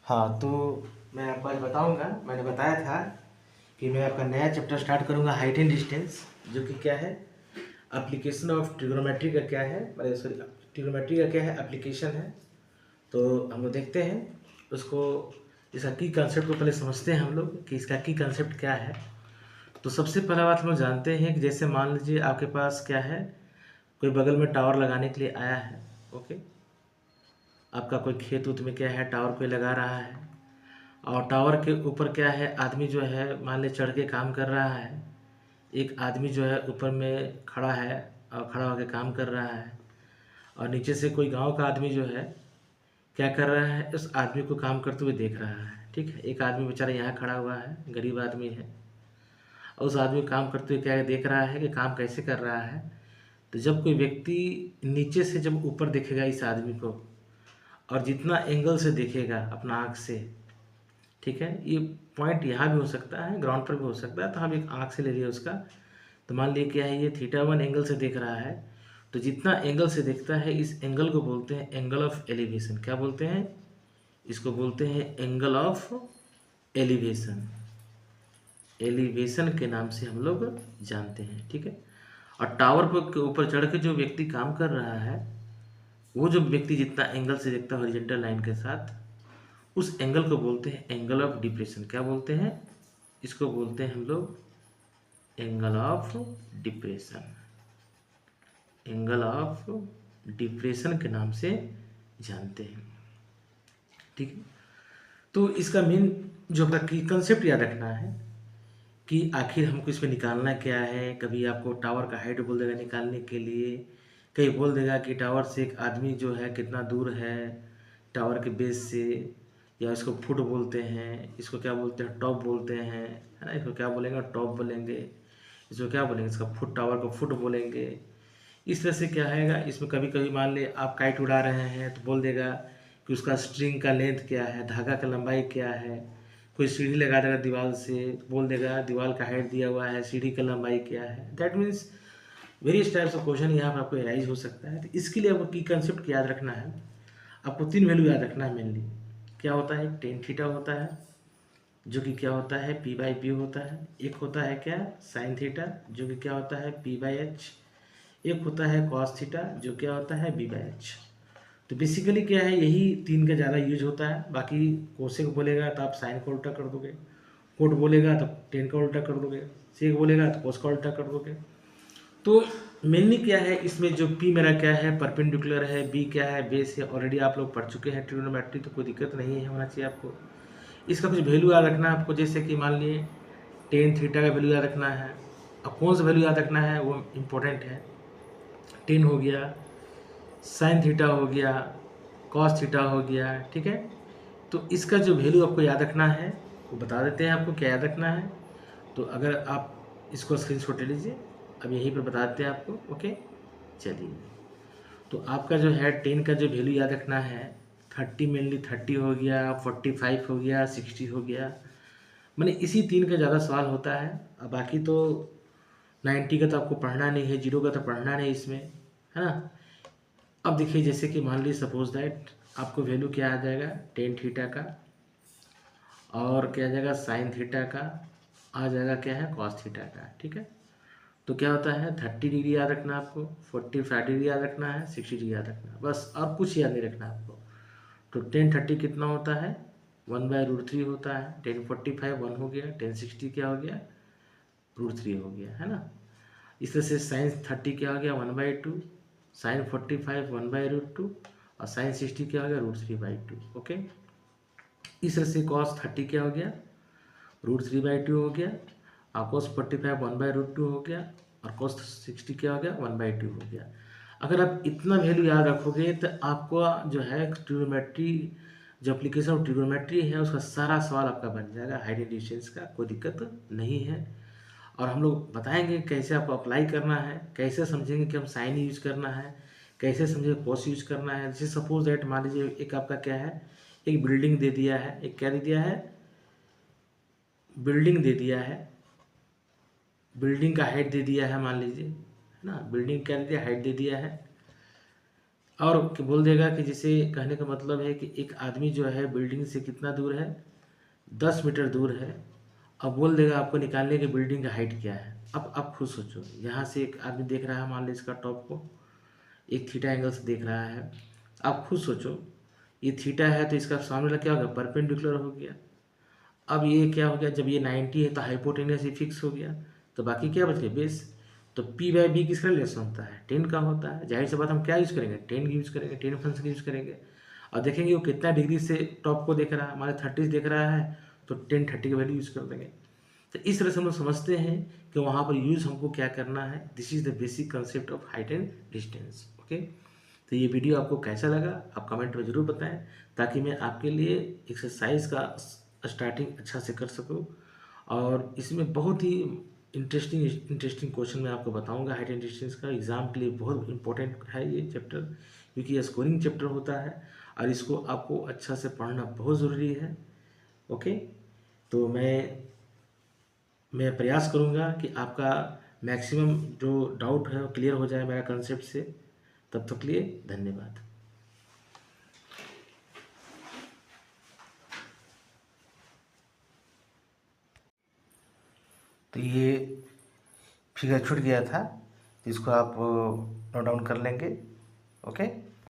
हाँ, तो मैं आपको आज बताऊँगा, मैंने बताया था कि मैं आपका नया चैप्टर स्टार्ट करूँगा हाइट एंड डिस्टेंस, जो कि क्या है एप्लीकेशन ऑफ ट्रिग्नोमेट्री का क्या है, सॉरी, ट्रिग्नोमेट्री का क्या है एप्लीकेशन है। तो हम लोग देखते हैं उसको, इसका की कंसेप्ट को पहले समझते हैं हम लोग कि इसका की कंसेप्ट क्या है। तो सबसे पहला बात हम लोग जानते हैं कि जैसे मान लीजिए आपके पास क्या है, कोई बगल में टावर लगाने के लिए आया है। ओके, आपका कोई खेत उत में क्या है टावर कोई लगा रहा है, और टावर के ऊपर क्या है आदमी जो है मान ले चढ़ के काम कर रहा है। एक आदमी जो है ऊपर में खड़ा है और खड़ा होकर काम कर रहा है, और नीचे से कोई गांव का आदमी जो है क्या कर रहा है, उस आदमी को काम करते हुए देख रहा है। ठीक है, एक आदमी बेचारा यहाँ खड़ा हुआ है, गरीब आदमी है, और उस आदमी को काम करते हुए क्या देख रहा है कि काम कैसे कर रहा है। तो जब कोई व्यक्ति नीचे से जब ऊपर देखेगा इस आदमी को, और जितना एंगल से देखेगा अपना आँख से, ठीक है, ये पॉइंट यहाँ भी हो सकता है, ग्राउंड पर भी हो सकता है, तो हम एक आँख से ले लिए उसका। तो मान लिए क्या है, ये थीटा 1 एंगल से देख रहा है। तो जितना एंगल से देखता है इस एंगल को बोलते हैं एंगल ऑफ एलिवेशन। क्या बोलते हैं इसको? बोलते हैं एंगल ऑफ एलिवेशन। एलिवेशन के नाम से हम लोग जानते हैं। ठीक है, और टावर पर के ऊपर चढ़ के जो व्यक्ति काम कर रहा है, वो जो व्यक्ति जितना एंगल से देखता है हॉरिजॉन्टल लाइन के साथ, उस एंगल को बोलते हैं एंगल ऑफ डिप्रेशन। क्या बोलते हैं इसको? बोलते हैं हम लोग angle of depression. Angle of depression के नाम से जानते हैं। ठीक है, तो इसका मेन जो आपका की कंसेप्ट याद रखना है कि आखिर हमको इसमें निकालना क्या है। कभी आपको टावर का हाइट बोल देगा निकालने के लिए, कहीं बोल देगा कि टावर से एक आदमी जो है कितना दूर है टावर के बेस से, या इसको फुट बोलते हैं, इसको क्या बोलते हैं टॉप बोलते हैं, है ना। इसको क्या बोलेंगे? टॉप बोलेंगे। इसको क्या बोलेंगे? इसका फुट, टावर को फुट बोलेंगे। इस तरह से क्या हैगा, इसमें कभी कभी मान ले आप काइट उड़ा रहे हैं तो बोल देगा कि उसका स्ट्रिंग का लेंथ क्या है, धागा का लंबाई क्या है। कोई सीढ़ी लगा देगा दीवार से, बोल देगा दीवार का हाइट दिया हुआ है, सीढ़ी का लंबाई क्या है। That means various types of question यहाँ पर आपको एराइज हो सकता है। तो इसके लिए आपको की कंसेप्ट याद रखना है। आपको 3 वैल्यू याद रखना है मेनली। क्या होता है? टेन थीटा होता है, जो कि क्या होता है पी बाई पी होता है। एक होता है क्या? साइन थीटा, जो कि क्या होता है पी बाई एच। एक होता है कॉस थीटा, जो क्या होता है बी बाई एच। तो बेसिकली क्या है, यही 3 का ज़्यादा यूज होता है। बाकी कोसेक बोलेगा तो आप साइन का उल्टा कर दोगे, कोट बोलेगा तो टेन का उल्टा कर दोगे, सेक बोलेगा तो कोस का उल्टा कर दोगे। तो मेनली क्या है इसमें, जो पी मेरा क्या है परपेंडिकुलर है, बी क्या है बेस है। ऑलरेडी आप लोग पढ़ चुके हैं ट्रिग्नोमेट्री, तो कोई दिक्कत नहीं है, होना चाहिए आपको। इसका कुछ वैल्यू याद रखना है आपको, जैसे कि मान लिए टेन थीटा का वैल्यू याद रखना है। अब कौन सा वैल्यू याद रखना है वो इम्पोर्टेंट है। टेन हो गया, साइन थीटा हो गया, कॉस थीटा हो गया। ठीक है, तो इसका जो वैल्यू आपको याद रखना है वो बता देते हैं आपको क्या याद रखना है। तो अगर आप इसको स्क्रीनशॉट ले लीजिए, अब यहीं पर बता देते हैं आपको। ओके, चलिए। तो आपका जो है 10 का जो वैल्यू याद रखना है, 30 मेनली 30 हो गया, 45 हो गया, 60 हो गया। मैंने इसी 3 का ज़्यादा सवाल होता है। अब बाकी तो 90 का तो आपको पढ़ना नहीं है, 0 का तो पढ़ना नहीं इसमें, है ना। अब देखिए, जैसे कि मान लीजिए सपोज दैट आपको वैल्यू क्या आ जाएगा टेन थीटा का, और क्या आ जाएगा साइन थीटा का, आ जाएगा क्या है कॉस थीटा का। ठीक है, तो क्या होता है 30 डिग्री याद रखना आपको, 45 डिग्री याद रखना है, 60 डिग्री याद रखना है, बस। और कुछ याद नहीं रखना आपको। तो 1030 कितना होता है 1/√3 होता है। 1045 1 हो गया, 1060 क्या हो गया √3 हो गया, है ना। इस तरह से साइन 30 क्या हो गया 1/2, साइन 45 1/√2, और साइन 60 क्या हो गया √3/2। ओके, इस तरह से कॉस 30 क्या हो गया √3/2 हो गया, और कॉस 45 1/√2 हो गया, और कॉस 60 क्या हो गया 1/2 हो गया। अगर आप इतना वैल्यू याद रखोगे तो आपको जो है ट्रिग्नोमेट्री, जो एप्लीकेशन ऑफ ट्रिग्नोमेट्री है उसका सारा सवाल आपका बन जाएगा हाइट एंड डिस्टेंस का, कोई दिक्कत नहीं है। और हम लोग बताएंगे कैसे आपको अप्लाई करना है, कैसे समझेंगे कि हम साइन यूज करना है, कैसे समझेंगे कॉस यूज करना है। जैसे सपोज दैट मान लीजिए एक आपका क्या है, एक बिल्डिंग दे दिया है, एक क्या दे दिया है बिल्डिंग दे दिया है, बिल्डिंग का हाइट दे दिया है मान लीजिए, है ना। बिल्डिंग क्या दे दिया हाइट दे दिया है और बोल देगा कि जैसे कहने का मतलब है कि एक आदमी जो है बिल्डिंग से कितना दूर है, 10 मीटर दूर है। अब बोल देगा आपको निकालने की बिल्डिंग का हाइट क्या है। अब आप खुद सोचो, यहाँ से एक आदमी देख रहा है, मान लो इसका टॉप को एक थीटा एंगल से देख रहा है। आप खुद सोचो, ये थीटा है तो इसका सामने वाला क्या हो गया, परपेंडिकुलर हो गया। अब ये क्या हो गया, जब ये 90 है तो हाइपोटेनस ही फिक्स हो गया, तो बाकी क्या बच गया, बेस। तो पी बाई बी किसका रिलेशन होता है, 10 का होता है। जाहिर सी बात हम क्या यूज़ करेंगे, 10 यूज़ करेंगे, 10 फंक्शन यूज़ करेंगे। और देखेंगे वो कितना डिग्री से टॉप को देख रहा है, हमारे 30 देख रहा है तो 10 30 की वैल्यू यूज़ कर देंगे। तो इस तरह से हम लोग समझते हैं कि वहाँ पर यूज़ हमको क्या करना है। This is the basic concept of height and distance. Okay, तो ये वीडियो आपको कैसा लगा आप कमेंट में ज़रूर बताएं, ताकि मैं आपके लिए एक्सरसाइज का स्टार्टिंग अच्छा से कर सकूं। और इसमें बहुत ही इंटरेस्टिंग क्वेश्चन मैं आपको बताऊंगा। हाइट एंड डिस्टेंस का एग्ज़ाम के लिए बहुत इंपॉर्टेंट है ये चैप्टर, क्योंकि ये स्कोरिंग चैप्टर होता है और इसको आपको अच्छा से पढ़ना बहुत ज़रूरी है। ओके, तो मैं प्रयास करूंगा कि आपका मैक्सिमम जो डाउट है वो क्लियर हो जाए मेरा कंसेप्ट से। तब तक के लिए धन्यवाद। तो ये फिगर छूट गया था, इसको आप नोट डाउन कर लेंगे। ओके।